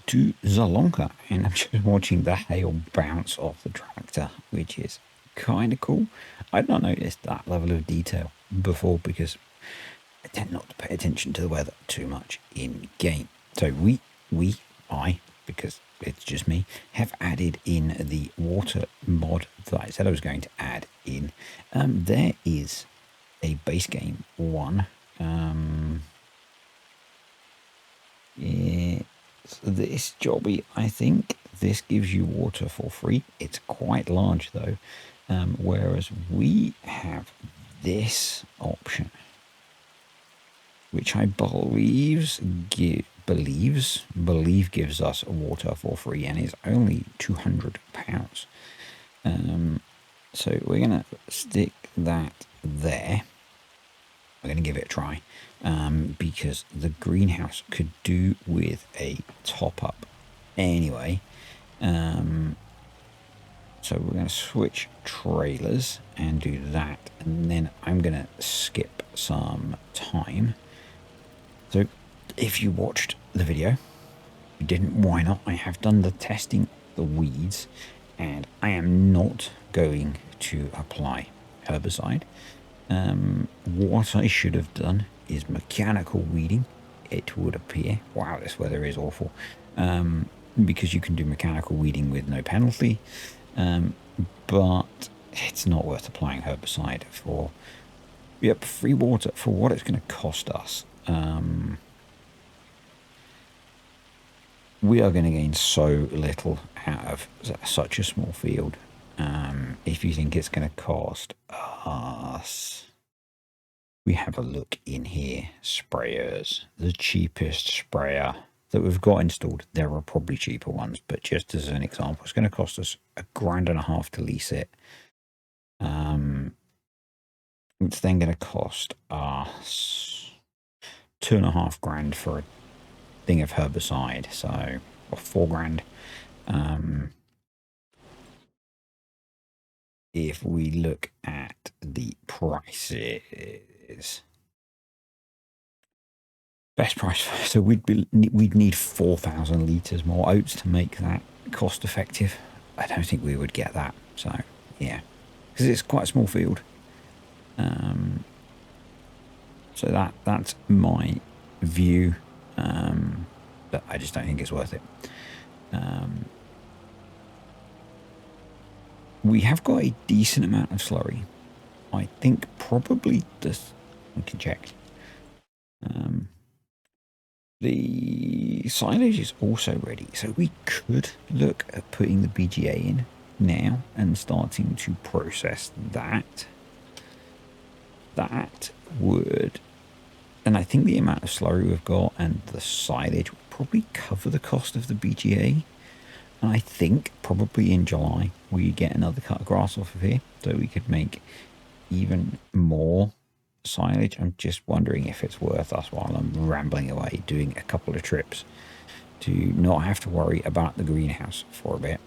to Zalonka, and I'm just watching the hail bounce off the tractor, which is kind of cool. I'd not noticed that level of detail before because I tend not to pay attention to the weather too much in game. So I, because it's just me, have added in the water mod that I said I was going to add in. There is a base game one. It's this jobby. I think this gives you water for free. It's quite large though, whereas we have this option, which I believe gives us water for free and is only £200. So we're gonna stick that there. We're gonna give it a try, because the greenhouse could do with a top up anyway. So we're going to switch trailers and do that, and then I'm going to skip some time. So if you watched the video, if you didn't, why not? I have done the testing of the weeds, and I am not going to apply herbicide. What I should have done is mechanical weeding, it would appear. Wow, this weather is awful. Because you can do mechanical weeding with no penalty. But it's not worth applying herbicide for free water for what it's going to cost us. We are going to gain so little out of such a small field. If you think it's going to cost us, we have a look in here. Sprayers, the cheapest sprayer that we've got installed. There are probably cheaper ones, but just as an example, it's going to cost us £1,500 to lease it. It's then going to cost us £2,500 for a thing of herbicide, so or £4,000. If we look at the prices, best price, so we'd need 4,000 litres more oats to make that cost effective. I don't think we would get that, so yeah, because it's quite a small field. So that's my view, but I just don't think it's worth it. We have got a decent amount of slurry. I think probably this, we can check. The silage is also ready, so we could look at putting the BGA in now and starting to process that. That would, and I think the amount of slurry we've got and the silage would probably cover the cost of the BGA. And I think probably in July we get another cut of grass off of here, so we could make even more silage. I'm just wondering if it's worth us, while I'm rambling away, doing a couple of trips to not have to worry about the greenhouse for a bit.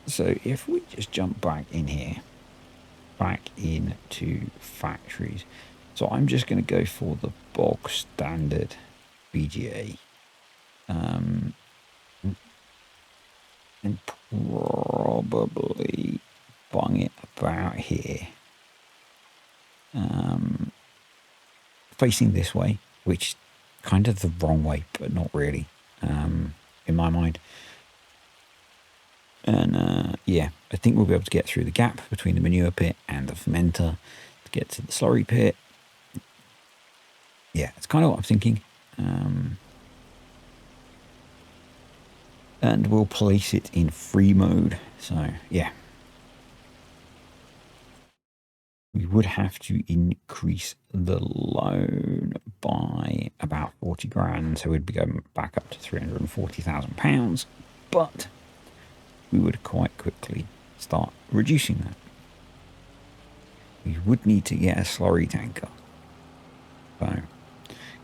So if we just jump back in here, back into factories, so I'm just going to go for the bog standard BGA, and probably bung it about here, facing this way, which kind of the wrong way, but not really, in my mind. And yeah, I think we'll be able to get through the gap between the manure pit and the fermenter to get to the slurry pit. Yeah, it's kind of what I'm thinking. And we'll place it in free mode. So yeah, we would have to increase the loan by about 40 grand, so we'd be going back up to £340,000, but we would quite quickly start reducing that. We would need to get a slurry tanker, so,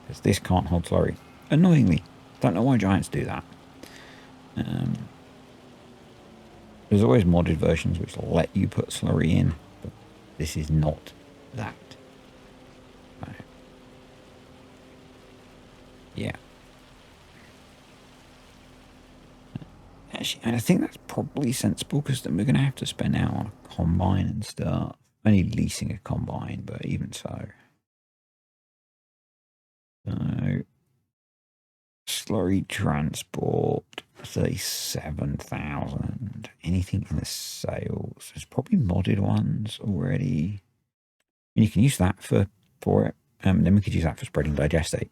because this can't hold slurry. Annoyingly, don't know why Giants do that. There's always modded versions which let you put slurry in, but this is not that. Yeah. Actually, and I think that's probably sensible because then we're going to have to spend out on a combine and stuff. Only leasing a combine, but even so. So, slurry transport, 37,000. Anything in the sales? There's probably modded ones already. And you can use that for it. Then we could use that for spreading digestate.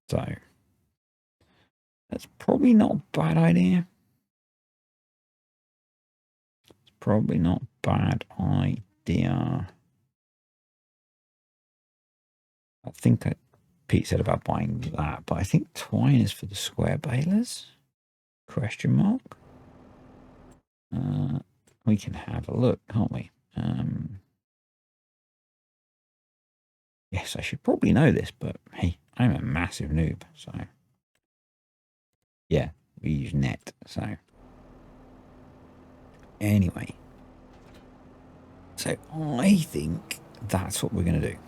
So, that's probably not a bad idea. Probably not a bad idea. I think Pete said about buying that, but I think twine is for the square balers? Question mark. We can have a look, can't we? Yes, I should probably know this, but hey, I'm a massive noob, so yeah, we use net. So anyway, so I think that's what we're going to do.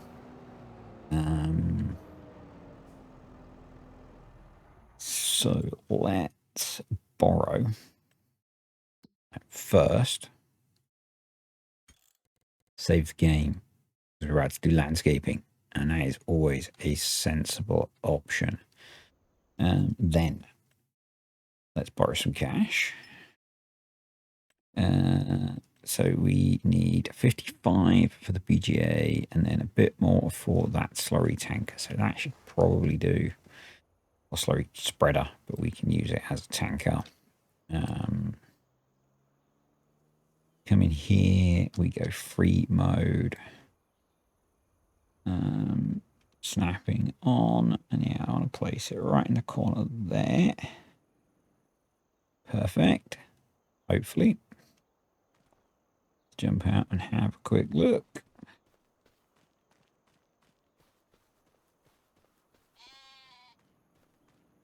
So let's borrow first. Save the game. We're about to do landscaping, and that is always a sensible option. Then let's borrow some cash. So we need 55 for the BGA and then a bit more for that slurry tanker. So that should probably do, or slurry spreader, but we can use it as a tanker. Come in here, we go free mode. Snapping on, and yeah, I want to place it right in the corner there. Perfect. Hopefully. Jump out and have a quick look.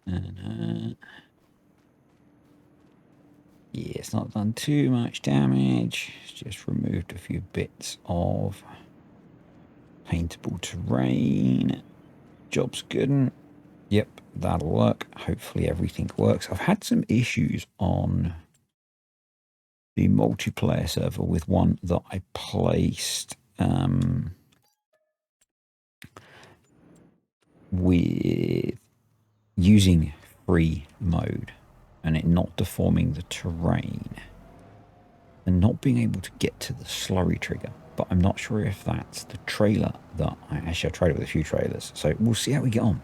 And yeah, it's not done too much damage. It's just removed a few bits of paintable terrain. Job's good. Yep, that'll work. Hopefully everything works. I've had some issues on the multiplayer server with one that I placed with using free mode and it not deforming the terrain and not being able to get to the slurry trigger. But I'm not sure if that's the trailer that I tried it with a few trailers. So we'll see how we get on.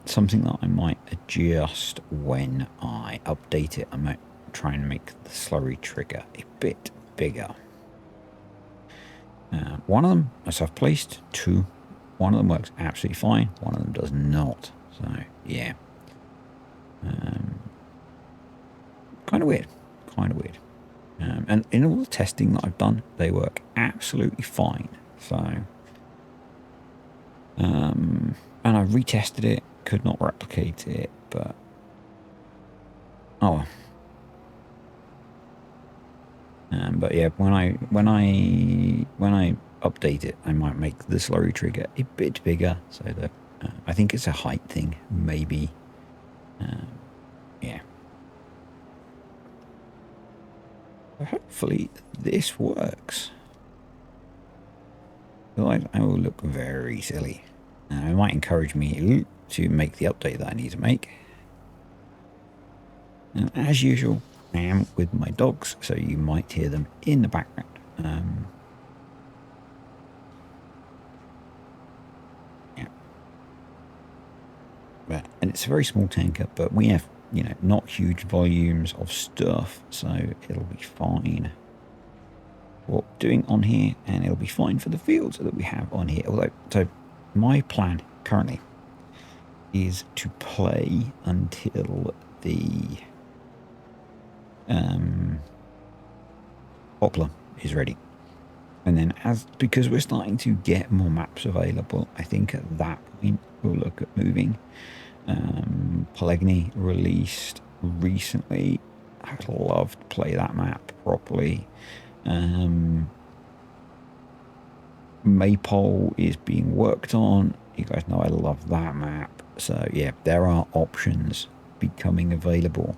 Something that I might adjust when I update it. I might try and make the slurry trigger a bit bigger. One of them, as I've placed two, one of them works absolutely fine. One of them does not. So yeah, kind of weird. And in all the testing that I've done, they work absolutely fine. So, and I retested it, could not replicate it, but oh. But yeah, when I update it, I might make the slurry trigger a bit bigger, so that I think it's a height thing, maybe. Yeah. Hopefully this works. Otherwise, I will look very silly. It might encourage me to make the update that I need to make. And as usual, I am with my dogs, so you might hear them in the background. Yeah. And it's a very small tanker, but we have, not huge volumes of stuff, so it'll be fine what we're doing on here, and it'll be fine for the fields that we have on here. Although, so my plan currently is to play until the poplar is ready, and then because we're starting to get more maps available, I think at that point we'll look at moving. Poligny released recently. I'd love to play that map properly. Maypole is being worked on. You guys know I love that map. So yeah, there are options becoming available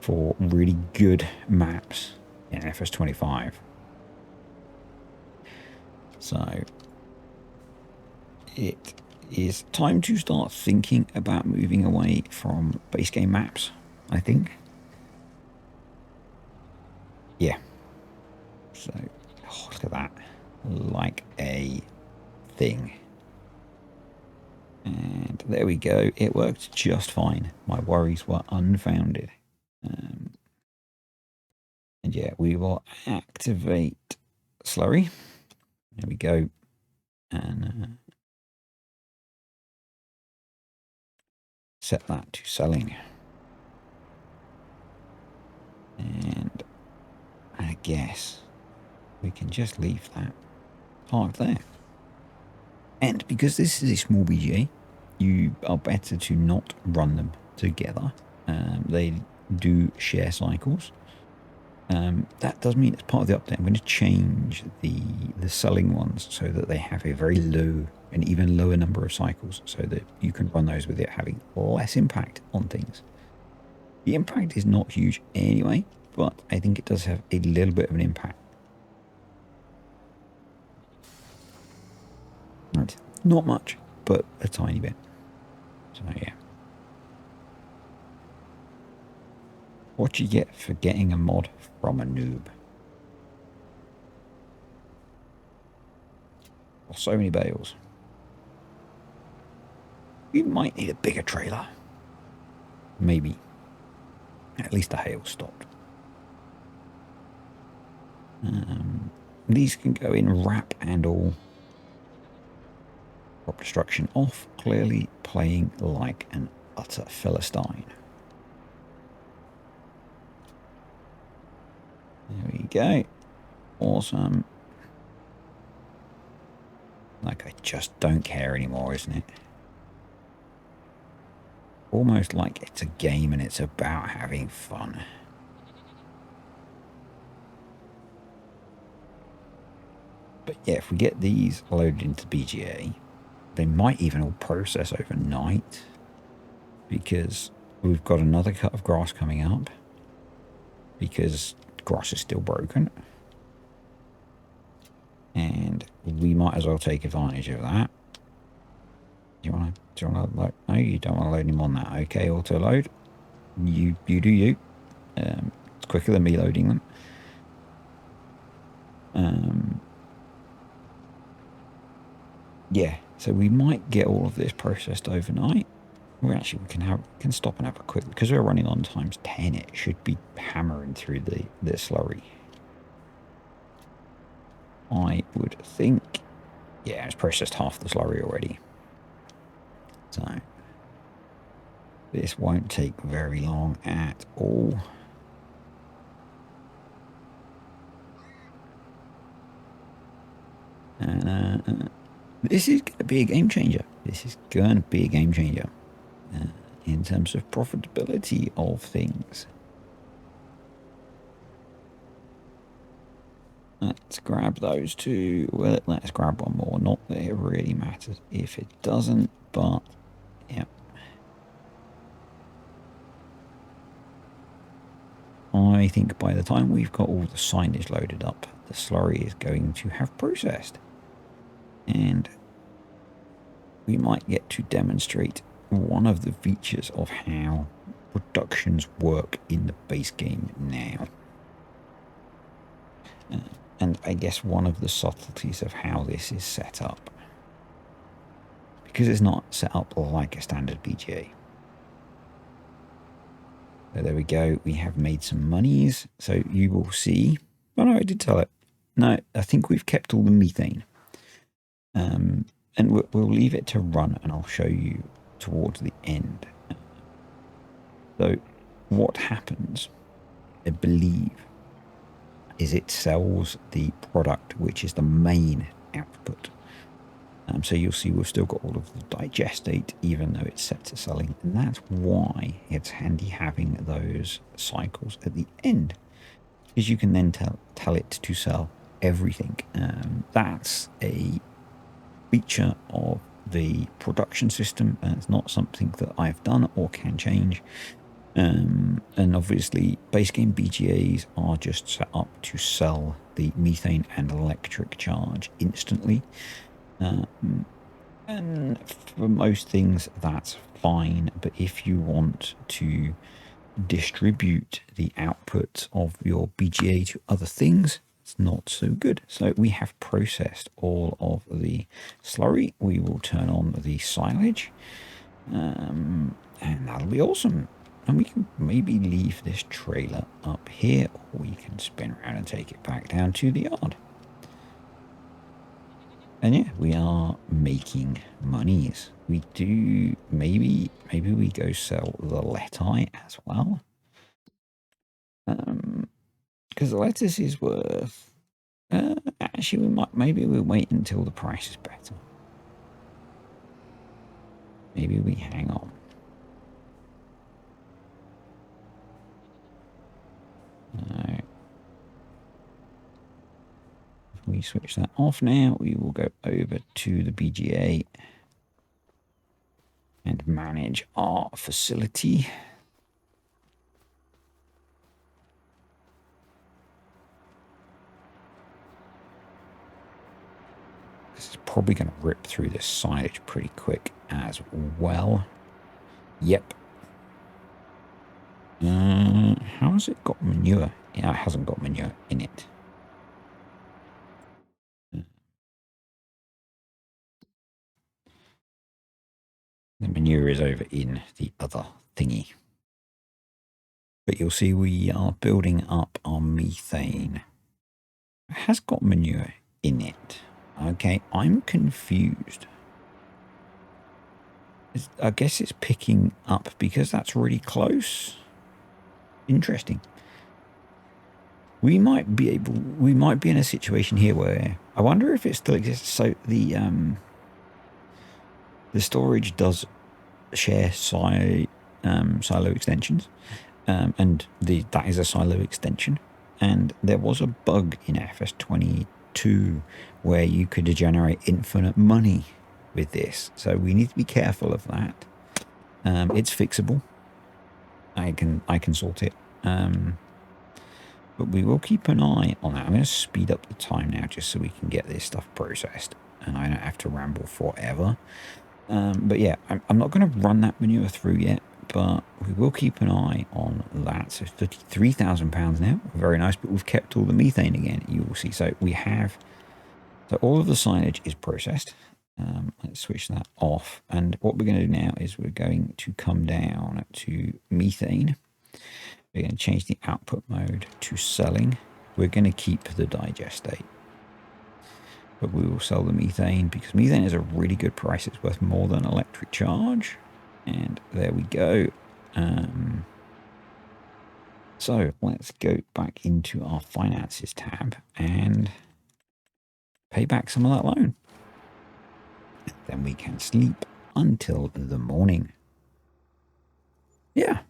for really good maps in FS25. So it is time to start thinking about moving away from base game maps, I think. Yeah. So, oh, look at that. Like a thing. And there we go. It worked just fine. My worries were unfounded. And yeah, we will activate slurry. There we go. And set that to selling. And I guess we can just leave that parked there. And because this is a small BGA, you are better to not run them together. They do share cycles. That does mean as part of the update, I'm going to change the selling ones so that they have a very low, an even lower number of cycles, so that you can run those with it having less impact on things. The impact is not huge anyway, but I think it does have a little bit of an impact. Right. Not much, but a tiny bit. So yeah. What you get for getting a mod from a noob. Or so many bales. We might need a bigger trailer. Maybe. At least the hail stopped. These can go in wrap and all. Crop destruction off. Clearly playing like an utter Philistine. There we go. Awesome. Like I just don't care anymore, isn't it? Almost like it's a game and it's about having fun. But yeah, if we get these loaded into BGA, they might even all process overnight, because we've got another cut of grass coming up, because grass is still broken. And we might as well take advantage of that. Do you want to load? No, you don't want to load him on that. Okay, auto load. You do you. It's quicker than me loading them. Yeah, so we might get all of this processed overnight. We can stop and have a quick, because we're running on times 10. It should be hammering through the slurry. I would think. Yeah, it's processed half the slurry already. So this won't take very long at all. And this is going to be a game changer. This is going to be a game changer in terms of profitability of things. Let's grab those two. Well, let's grab one more. Not that it really matters if it doesn't, but yeah. I think by the time we've got all the signage loaded up, the slurry is going to have processed. And we might get to demonstrate one of the features of how productions work in the base game now. And I guess one of the subtleties of how this is set up. Because it's not set up like a standard BGA. So there we go. We have made some monies. So you will see. Oh no, I did tell it. No, I think we've kept all the methane. And we'll leave it to run, and I'll show you towards the end. So what happens, I believe, is it sells the product, which is the main output. So you'll see we've still got all of the digestate, even though it's set to selling. And that's why it's handy having those cycles at the end, because you can then tell it to sell everything. That's a feature of the production system, and it's not something that I've done or can change. And obviously, base game BGAs are just set up to sell the methane and electric charge instantly. And for most things, that's fine. But if you want to distribute the output of your BGA to other things, it's not so good. So we have processed all of the slurry. We will turn on the silage, and that'll be awesome. And we can maybe leave this trailer up here, or we can spin around and take it back down to the yard. And yeah, we are making monies. We do, maybe we go sell the lettuce as well. Because the lettuce is worth, actually maybe we'll wait until the price is better. Maybe we hang on. If we switch that off now, we will go over to the BGA and manage our facility. This is probably going to rip through this silage pretty quick as well. Yep. How has it got manure? Yeah, it hasn't got manure in it. The manure is over in the other thingy. But you'll see we are building up our methane. It has got manure in it. Okay, I'm confused. I guess it's picking up because that's really close. Interesting. We might be in a situation here where I wonder if it still exists. So the storage does share silo extensions, and that is a silo extension. And there was a bug in FS22 where you could generate infinite money with this. So we need to be careful of that. It's fixable. I can sort it. But we will keep an eye on that. I'm going to speed up the time now just so we can get this stuff processed and I don't have to ramble forever. But yeah, I'm not going to run that manure through yet, but we will keep an eye on that. So £33,000 now, very nice, but we've kept all the methane again, you will see. So we have, so all of the silage is processed. Let's switch that off. And what we're going to do now is we're going to come down to methane. We're going to change the output mode to selling. We're going to keep the digestate, but we will sell the methane because methane is a really good price. It's worth more than electric charge. And there we go. So let's go back into our finances tab and pay back some of that loan. Then we can sleep until the morning. Yeah.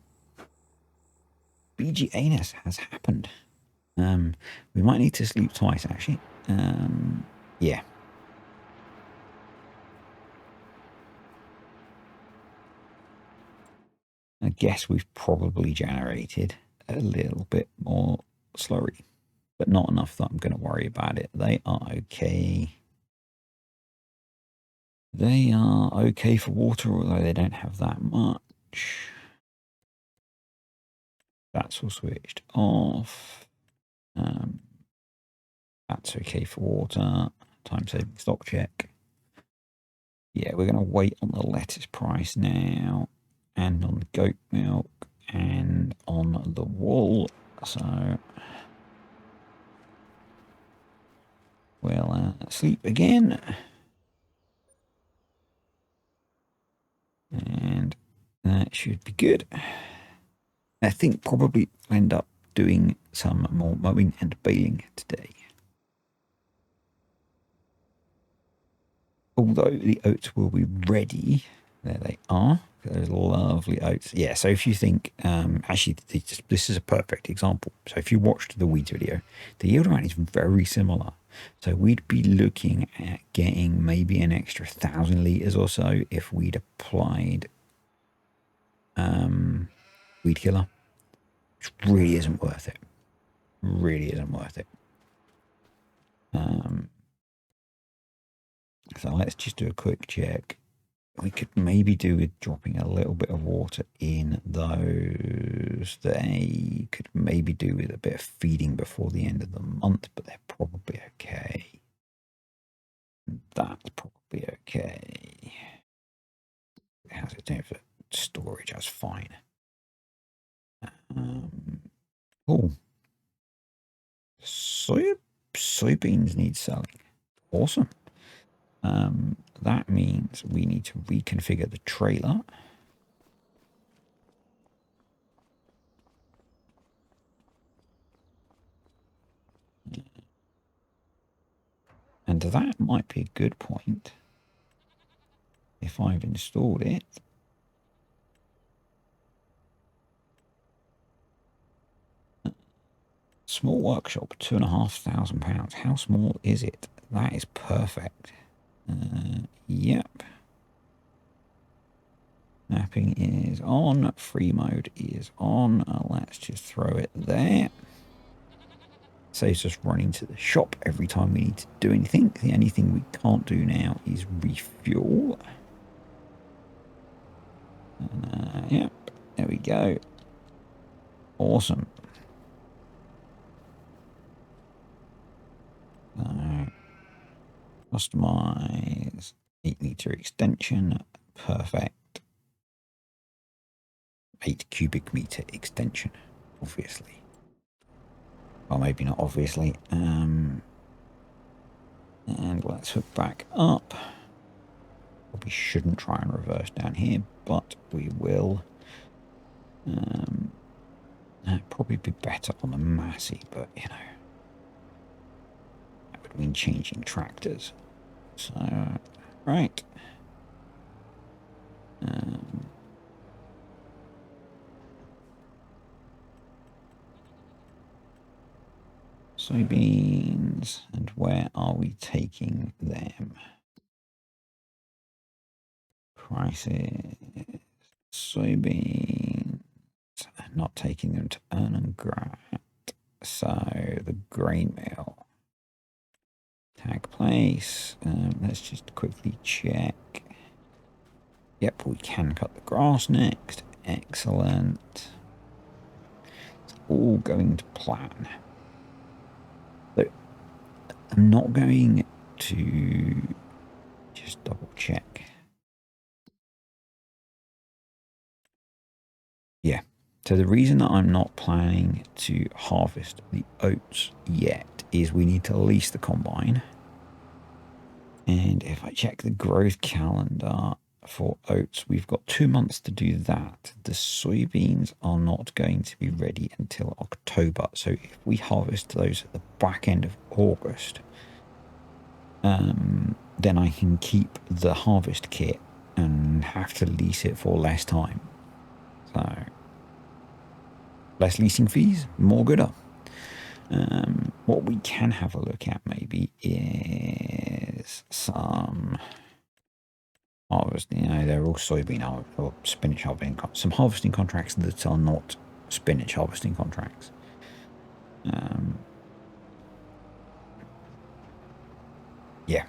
BGA-ness has happened. We might need to sleep twice, actually. Yeah. I guess we've probably generated a little bit more slurry, but not enough that I'm going to worry about it. They are okay. They are okay for water, although they don't have that much. That's all switched off. That's okay for water. Time-saving stock check. Yeah, we're going to wait on the lettuce price now, and on the goat milk, and on the wool. So we'll sleep again. And that should be good. I think probably end up doing some more mowing and baling today. Although the oats will be ready. There they are. Those lovely oats. Yeah, so if you think, actually, this is a perfect example. So if you watched the wheat video, the yield amount is very similar So we'd be looking at getting maybe an extra 1,000 litres or so if we'd applied weed killer, which really isn't worth it. Really isn't worth it. So let's just do a quick check. We could maybe do with dropping a little bit of water in those. They could maybe do with a bit of feeding before the end of the month, but they're probably okay. That's probably okay. How's it doing for storage? That's fine. Oh, soybeans need selling. Awesome. That means we need to reconfigure the trailer. And that might be a good point. If I've installed it. Small workshop, £2,500. How small is it? That is perfect. Yep. Mapping is on. Free mode is on. Let's just throw it there. Saves us running to the shop every time we need to do anything. The only thing we can't do now is refuel. Yep. There we go. Awesome. Customize 8-meter extension. Perfect. 8 cubic meter extension, obviously. Well, maybe not obviously. And let's hook back up. Probably shouldn't try and reverse down here, but we will. That'd probably be better on the Massey, but you know, that would mean changing tractors. So, right. Soybeans, and where are we taking them? Prices, soybeans, not taking them to Earn and Grat. So the grain mill. Tag place. Let's just quickly check. Yep, we can cut the grass next. Excellent. It's all going to plan. So I'm not going to just double check. Yeah. So the reason that I'm not planning to harvest the oats yet is we need to lease the combine. And if I check the growth calendar for oats, we've got 2 months to do that. The soybeans are not going to be ready until October. So if we harvest those at the back end of August, then I can keep the harvest kit and have to lease it for less time. So less leasing fees, more gooder. What we can have a look at maybe is some harvesting. You know, they're all soybean or spinach harvesting. Some harvesting contracts that are not spinach harvesting contracts. Yeah.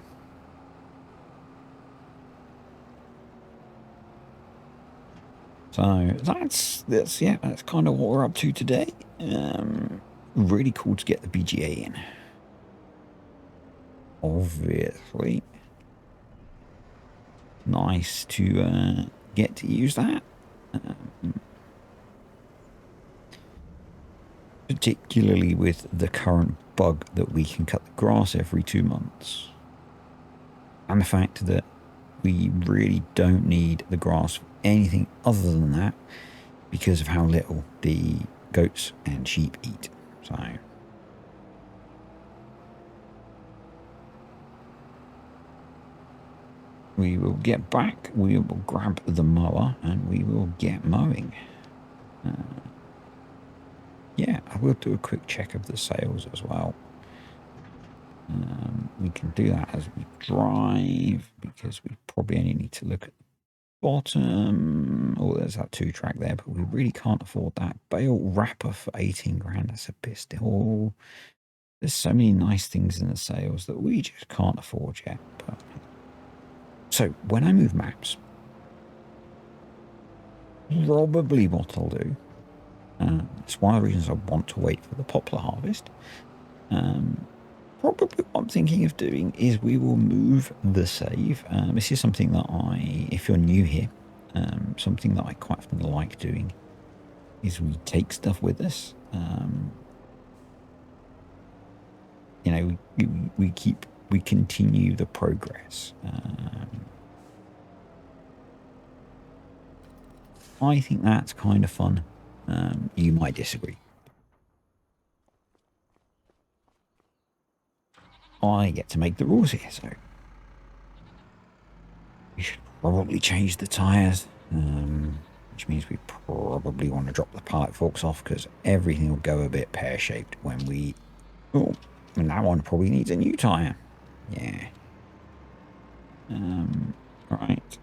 So that's kind of what we're up to today. Really cool to get the BGA in. Obviously. Nice to get to use that. Particularly with the current bug that we can cut the grass every 2 months. And the fact that we really don't need the grass for anything other than that because of how little the goats and sheep eat. So we will get back, we will grab the mower and we will get mowing. Yeah, I will do a quick check of the sales as well. We can do that as we drive because we probably only need to look at the bottom. Oh, there's that 2-track there, but we really can't afford that. Bale wrapper for 18 grand. That's a bit still. There's so many nice things in the sales that we just can't afford yet. But so when I move maps, probably what I'll do, it's one of the reasons I want to wait for the poplar harvest. Probably what I'm thinking of doing is we will move the save. This is something that if you're new here, something that I quite often like doing is we take stuff with us. You know, we continue the progress. I think that's kind of fun. You might disagree. I get to make the rules here, so we should probably change the tyres, which means we probably want to drop the pallet forks off because everything will go a bit pear-shaped when we... Oh, and that one probably needs a new tyre. Yeah. Right.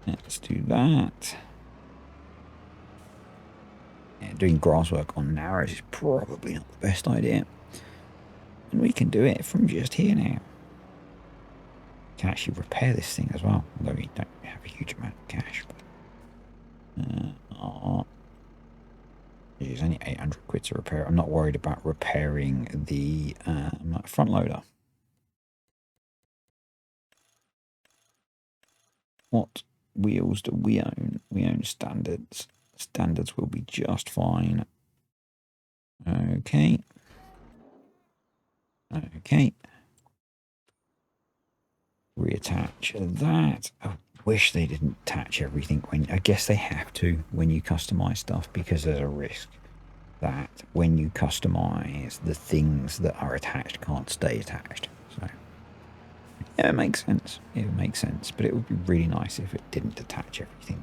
Let's do that. Yeah, doing grass work on narrows is probably not the best idea. And we can do it from just here now. Can actually repair this thing as well, although we don't have a huge amount of cash. It's only 800 quid to repair. I'm not worried about repairing the front loader. What wheels do we own? We own standards. Standards will be just fine. Okay. Okay. Reattach that. I wish they didn't attach everything when... I guess they have to when you customize stuff because there's a risk that when you customize, the things that are attached can't stay attached. So, yeah, it makes sense. It makes sense. But it would be really nice if it didn't attach everything.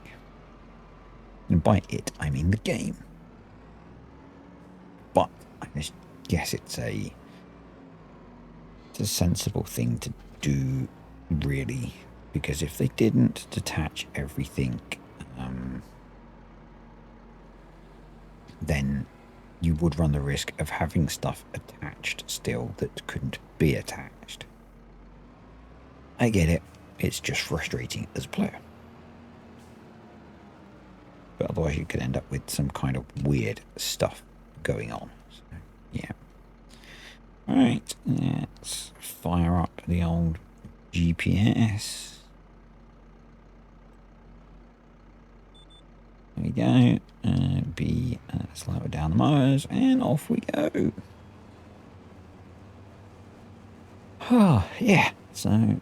And by it, I mean the game. But I just guess it's a sensible thing to do, really, because if they didn't detach everything, then you would run the risk of having stuff attached still that couldn't be attached. I get it. It's just frustrating as a player. But otherwise you could end up with some kind of weird stuff going on. So, yeah. Right, let's fire up the old GPS. There we go. Slow down the motors, and off we go. Oh, yeah. So,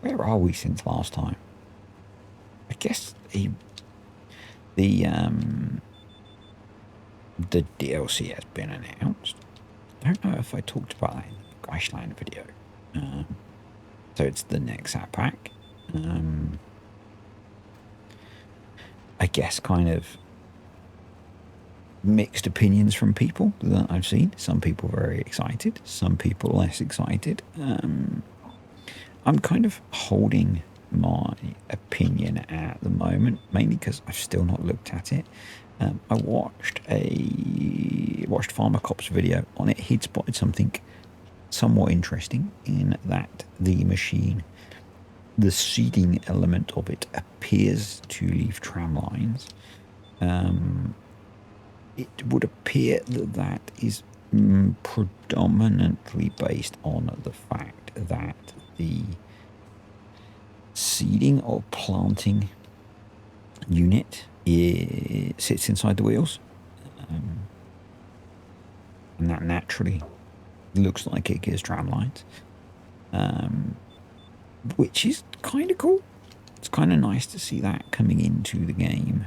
where are we since last time? I guess the DLC has been announced. I don't know if I talked about that in the Geishland video. So it's the Nexat pack. I guess kind of mixed opinions from people that I've seen. Some people very excited, some people less excited. I'm kind of holding my opinion at the moment, mainly because I've still not looked at it. I watched Farmer Cop's video on it. He'd spotted something somewhat interesting in that the machine, the seeding element of it appears to leave tram lines. It would appear that that is predominantly based on the fact that the seeding or planting unit sits inside the wheels, and that naturally looks like it gives tram lines, which is kind of cool. It's kind of nice to see that coming into the game.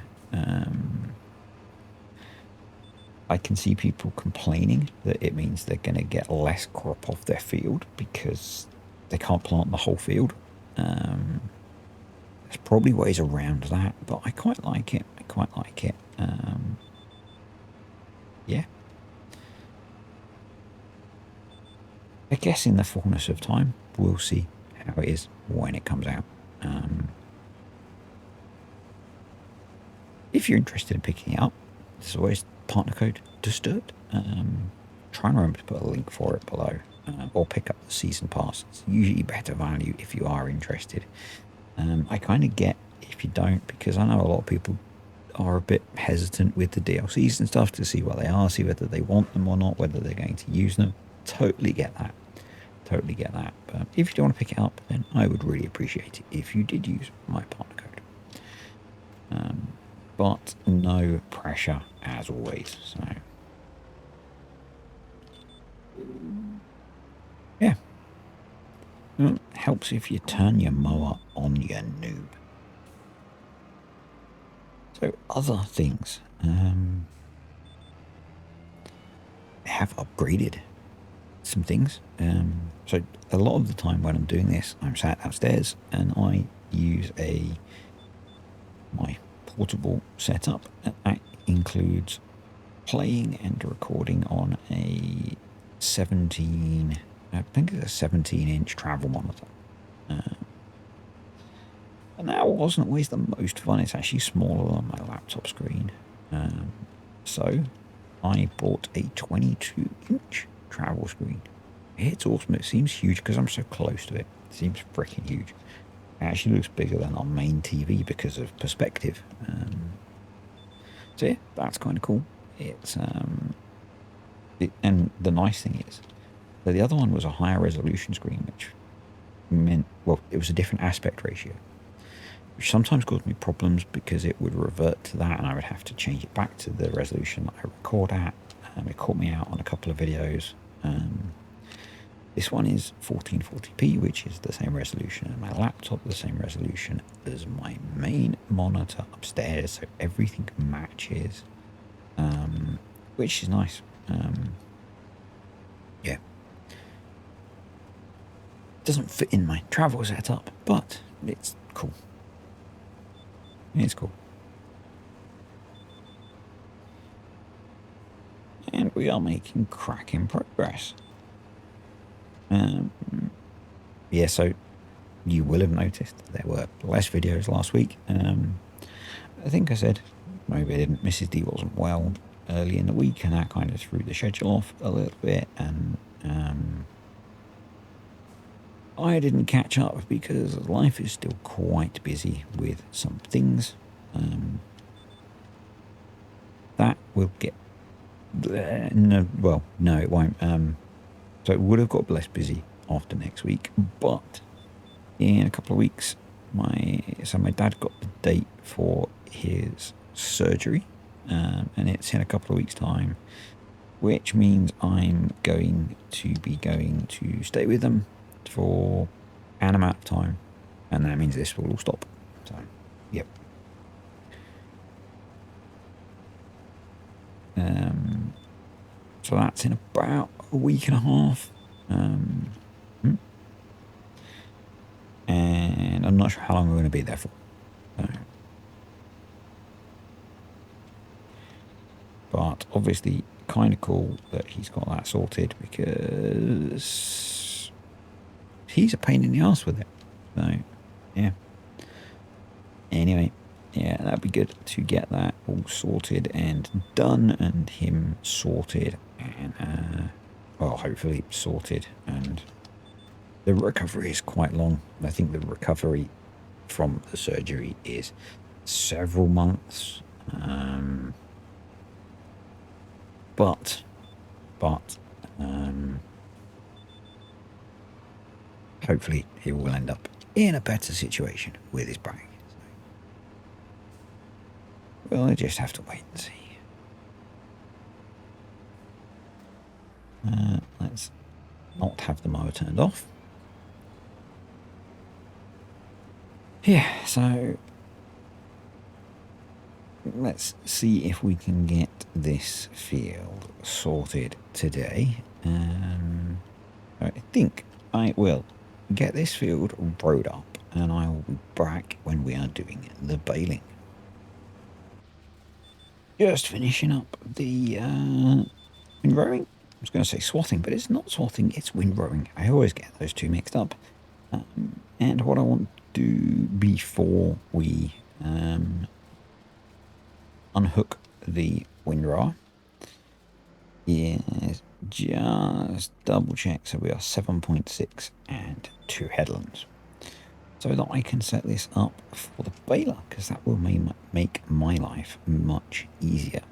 I can see people complaining that it means they're going to get less crop off their field because they can't plant the whole field. There's probably ways around that, but I quite like it. I quite like it. Yeah. I guess in the fullness of time, we'll see how it is when it comes out. If you're interested in picking it up, there's always partner code Disturbed. Try and remember to put a link for it below, or pick up the season pass. It's usually better value if you are interested. I kind of get if you don't, because I know a lot of people are a bit hesitant with the DLCs and stuff to see what they are, see whether they want them or not, whether they're going to use them. Totally get that. Totally get that. But if you don't want to pick it up, then I would really appreciate it if you did use my partner code. But no pressure as always. So yeah, it helps if you turn your mower on, you noob. So other things, I have upgraded some things. So a lot of the time when I'm doing this, I'm sat upstairs and I use my portable setup. That includes playing and recording on a 17, I think it's a 17-inch travel monitor. And that wasn't always the most fun. It's actually smaller than my laptop screen. So I bought a 22-inch travel screen. It's awesome. It seems huge because I'm so close to it. It seems freaking huge. It actually looks bigger than our main TV because of perspective. So yeah, that's kind of cool. It's and the nice thing is that the other one was a higher resolution screen, which meant, well, it was a different aspect ratio, which sometimes caused me problems because it would revert to that and I would have to change it back to the resolution that I record at. It caught me out on a couple of videos. This one is 1440p, which is the same resolution as my laptop, the same resolution as my main monitor upstairs, so everything matches, which is nice. Yeah. Doesn't fit in my travel setup, but it's cool. It's cool. And we are making cracking progress. Yeah, so you will have noticed there were less videos last week. I think I said maybe I didn't. Mrs. D wasn't well early in the week, and that kind of threw the schedule off a little bit. And I didn't catch up because life is still quite busy with some things. That will get no, well, no, it won't. So it would have got less busy after next week, but in a couple of weeks, my dad got the date for his surgery, and it's in a couple of weeks' time, which means I'm going to be going to stay with them for an amount of time, and that means this will all stop. So, yep. So that's in about a week and a half. And I'm not sure how long we're going to be there for. But obviously kind of cool that he's got that sorted because he's a pain in the ass with it. So, yeah. Anyway, yeah, that'd be good to get that all sorted and done, and him sorted, and well, hopefully sorted. And the recovery is quite long. I think the recovery from the surgery is several months. But hopefully he will end up in a better situation with his back. Well, I just have to wait and see. Let's not have the mower turned off. Yeah, so let's see if we can get this field sorted today. I think I will get this field rowed up, and I will be back when we are doing the baling. Just finishing up the rowing. was going to say swatting, but it's not swatting, it's windrowing. I always get those two mixed up. And what I want to do before we unhook the windrower is just double check so we are 7.6 and 2 headlands, so that I can set this up for the baler, because that will make my life much easier.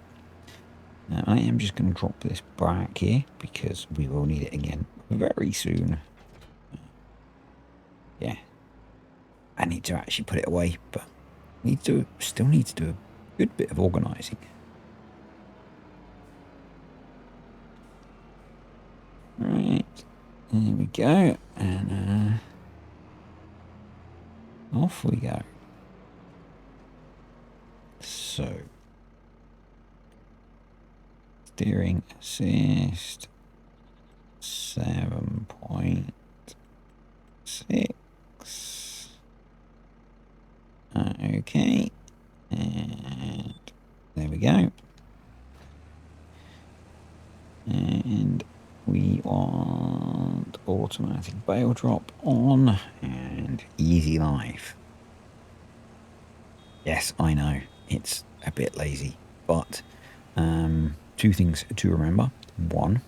Now I am just going to drop this back here because we will need it again very soon. Yeah, I need to actually put it away, but still need to do a good bit of organising. Right, there we go, and off we go. So, steering assist 7.6. Okay, and there we go. And we want automatic bale drop on and easy life. Yes, I know it's a bit lazy, but two things to remember. One,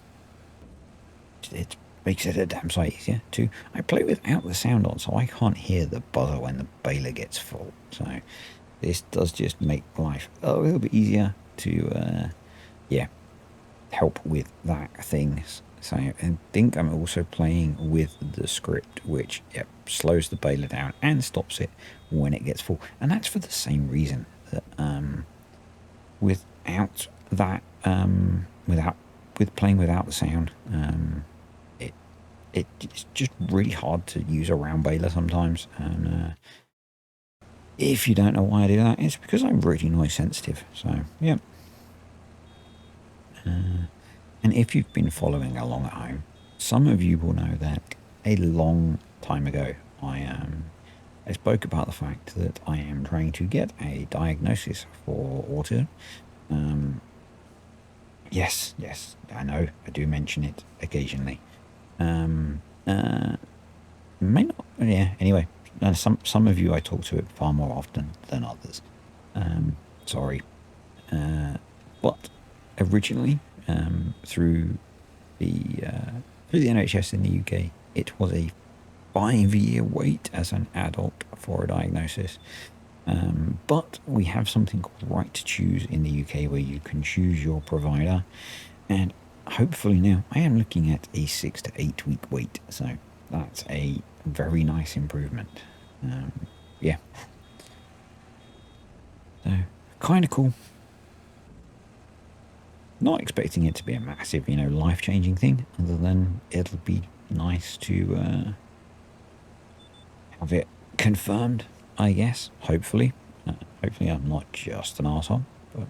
it makes it a damn sight easier. Two, I play without the sound on, so I can't hear the buzzer when the baler gets full. So this does just make life a little bit easier to, yeah, help with that thing. So I think I'm also playing with the script, which slows the baler down and stops it when it gets full. And that's for the same reason that without that, with playing without the sound, it's just really hard to use a round baler sometimes. And if you don't know why I do that, it's because I'm really noise sensitive. So yeah. And if you've been following along at home, some of you will know that a long time ago I spoke about the fact that I am trying to get a diagnosis for autism. Yes, I know, I do mention it occasionally. May not, yeah, anyway, some of you I talk to it far more often than others. Sorry. But originally, through the NHS in the UK, it was a 5-year wait as an adult for a diagnosis. But we have something called Right to Choose in the UK, where you can choose your provider, and hopefully now I am looking at a 6 to 8 week wait. So that's a very nice improvement. Yeah. So kind of cool. Not expecting it to be a massive, life-changing thing, other than it'll be nice to have it confirmed, I guess. Hopefully. Hopefully I'm not just an arsehole, but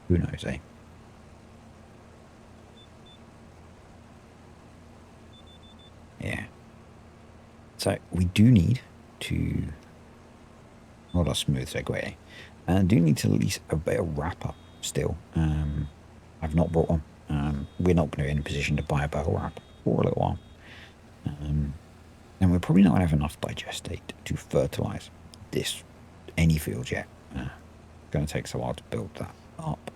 who knows, eh? Yeah. So we do need to... Not a smooth segue, eh? Do need to release a bit of wrapper still. I've not bought one. We're not going to be in a position to buy a barrel wrap for a little while. And we're probably not going to have enough digestate to fertilise any field yet. It's going to take us a while to build that up.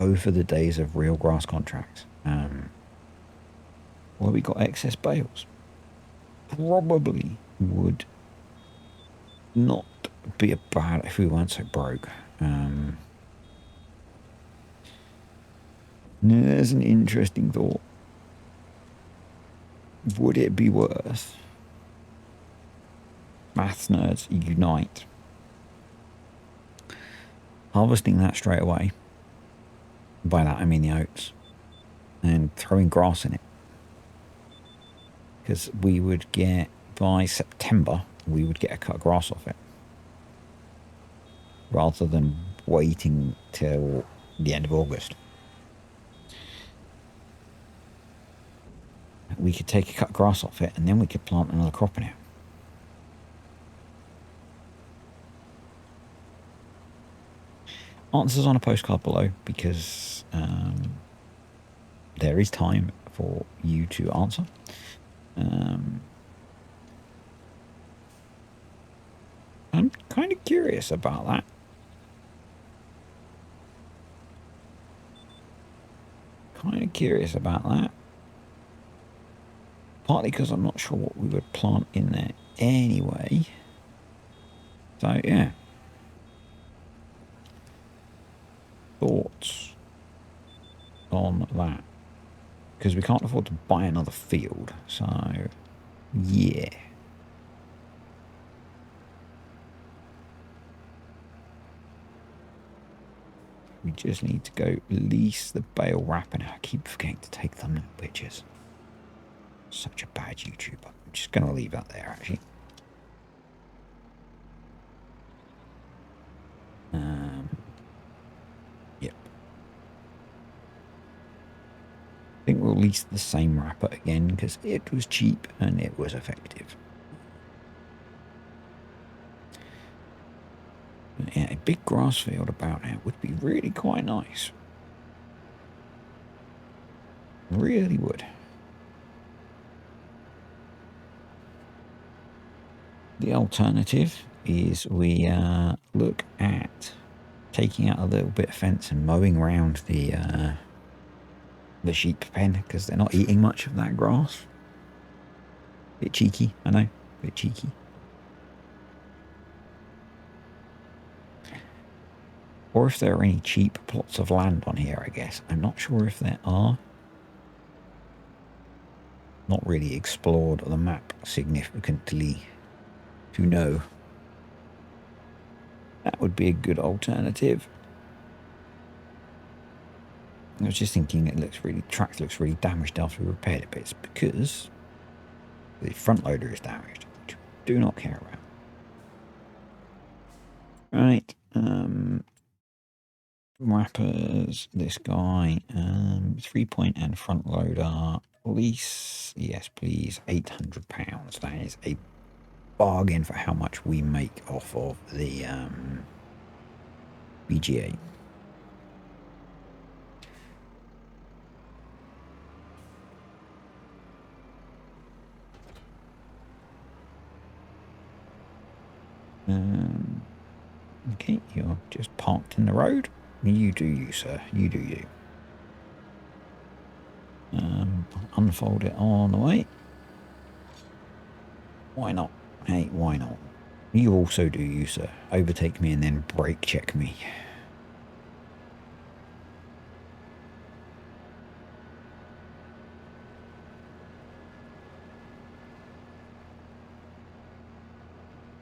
Over the days of real grass contracts. Well, we got excess bales. Probably would not be bad if we weren't so broke. There's an interesting thought. Would it be worth, maths nerds unite, harvesting that straight away? By that I mean the oats, and throwing grass in it, because we would get, by September we would get a cut of grass off it, rather than waiting till the end of August. We could take a cut of grass off it, and then we could plant another crop in it. answers on a postcard below, because there is time for you to answer. I'm kind of curious about that. Partly because I'm not sure what we would plant in there anyway. So, yeah. Thoughts on that? Because we can't afford to buy another field. So, yeah. We just need to go lease the bale wrap, and I keep forgetting to take thumbnail pictures. Such a bad YouTuber. I'm just going to leave that there, actually. Yep. I think we'll lease the same wrapper again because it was cheap and it was effective. But yeah, a big grass field about now would be really quite nice. Really would. The alternative is we look at taking out a little bit of fence and mowing around the sheep pen, because they're not eating much of that grass. Bit cheeky, I know. Bit cheeky. Or if there are any cheap plots of land on here, I guess. I'm not sure if there are. Not really explored the map significantly to know. That would be a good alternative. I was just thinking track looks really damaged after we repaired it, but it's because the front loader is damaged, which we do not care about. Right, wrappers, this guy, 3-point and front loader, lease, yes please, £800. That is a bargain for how much we make off of the BGA. Okay, you're just parked in the road. You do you, sir. You do you. Unfold it on the way. Why not? Hey, why not? You also do you, sir. Overtake me and then brake check me.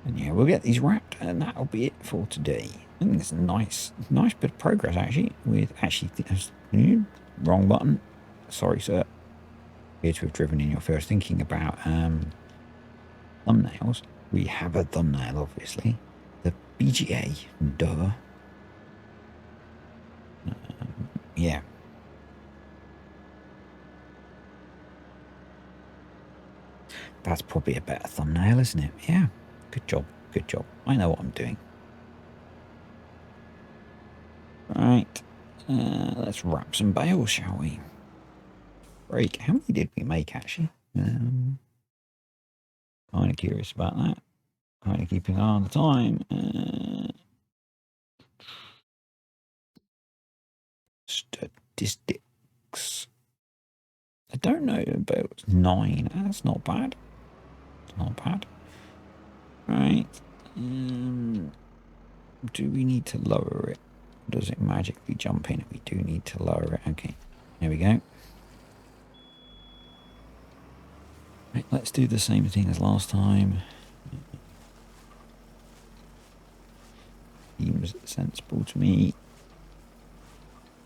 And yeah, we'll get these wrapped, and that'll be it for today. I think it's a nice bit of progress, actually, with wrong button. Sorry, sir. Here to have driven in your first thinking about thumbnails. We have a thumbnail, obviously. The BGA, duh. Yeah. That's probably a better thumbnail, isn't it? Yeah. Good job. Good job. I know what I'm doing. Right. Let's wrap some bales, shall we? Break. How many did we make, actually? Kind of curious about that. Kind of keeping an eye on the time. Statistics. I don't know, about 9. That's not bad. It's not bad. Right. Do we need to lower it? Does it magically jump in? We do need to lower it. Okay. There we go. Right, let's do the same thing as last time. Seems sensible to me.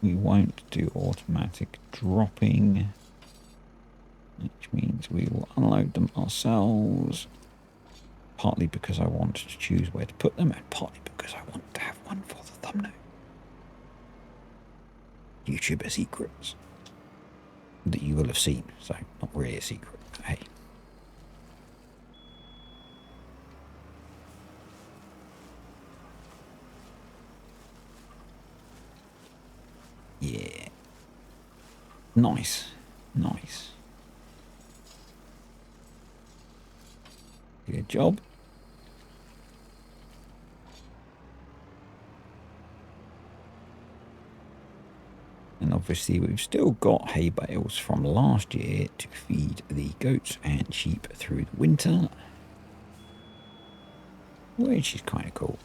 We won't do automatic dropping, which means we will unload them ourselves. Partly because I wanted to choose where to put them, and partly because I want to have one for the thumbnail. YouTuber secrets that you will have seen, so not really a secret. Hey. Yeah. Nice. Nice. Good job. And obviously we've still got hay bales from last year to feed the goats and sheep through the winter, which is kind of cool.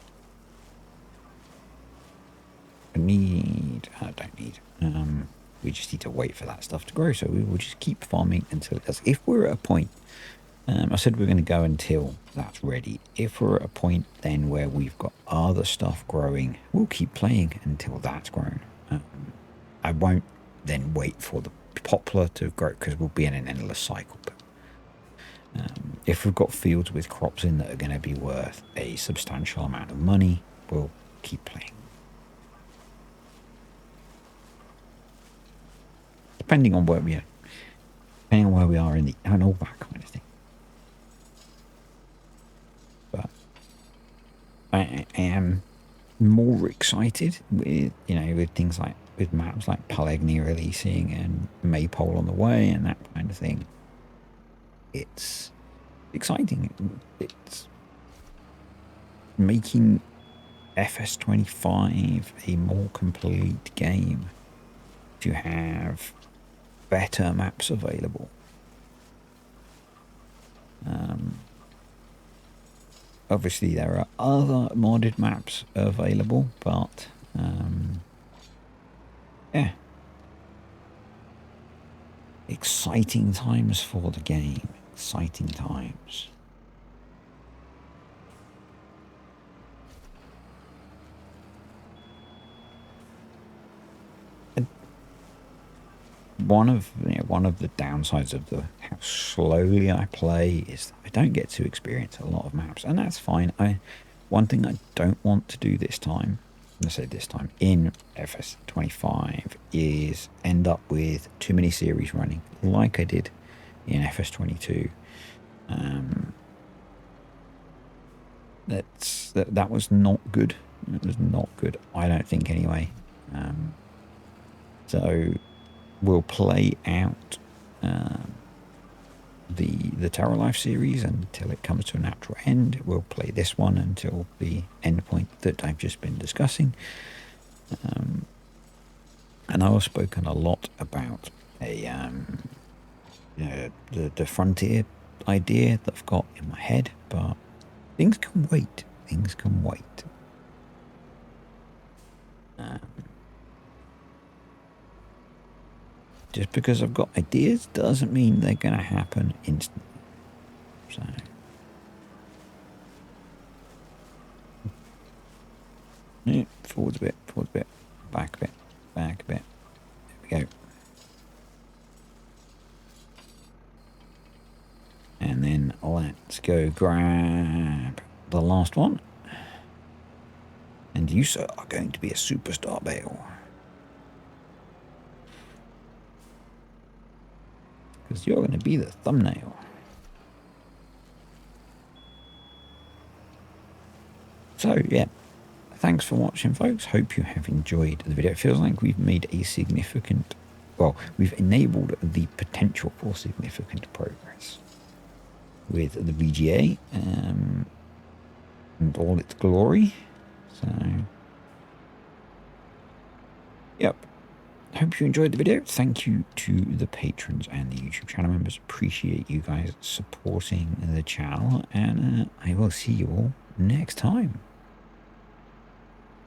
I don't need. We just need to wait for that stuff to grow, so we will just keep farming until it does. If we're at a point, I said we're going to go until that's ready. If we're at a point then where we've got other stuff growing, we'll keep playing until that's grown. I won't then wait for the poplar to grow because we'll be in an endless cycle. But if we've got fields with crops in that are going to be worth a substantial amount of money, we'll keep playing. Depending on where we are in the and all that kind of thing. But I am more excited with with things like with maps like Palegni releasing and Maypole on the way and that kind of thing. It's exciting. It's making FS25 a more complete game to have better maps available. Obviously there are other modded maps available, but yeah, exciting times for the game. Exciting times. One of the downsides of how slowly I play is that I don't get to experience a lot of maps, and that's fine. One thing I don't want to do this time, let's say this time in FS25, is end up with too many series running like I did in FS22. That was not good. It was not good. I don't think anyway. So we'll play out the Terra Life series until it comes to a natural end. We'll play this one until the end point that I've just been discussing. And I've spoken a lot about the frontier idea that I've got in my head, but things can wait. Things can wait. Just because I've got ideas doesn't mean they're going to happen instantly. So, yeah, forwards a bit, back a bit, back a bit. There we go. And then let's go grab the last one. And you, sir, are going to be a superstar bale. Because you're going to be the thumbnail. So, yeah. Thanks for watching, folks. Hope you have enjoyed the video. It feels like we've made a significant... Well, we've enabled the potential for significant progress with the BGA and all its glory. So, yep. Hope you enjoyed the video. Thank you to the patrons and the YouTube channel members. Appreciate you guys supporting the channel, and I will see you all next time.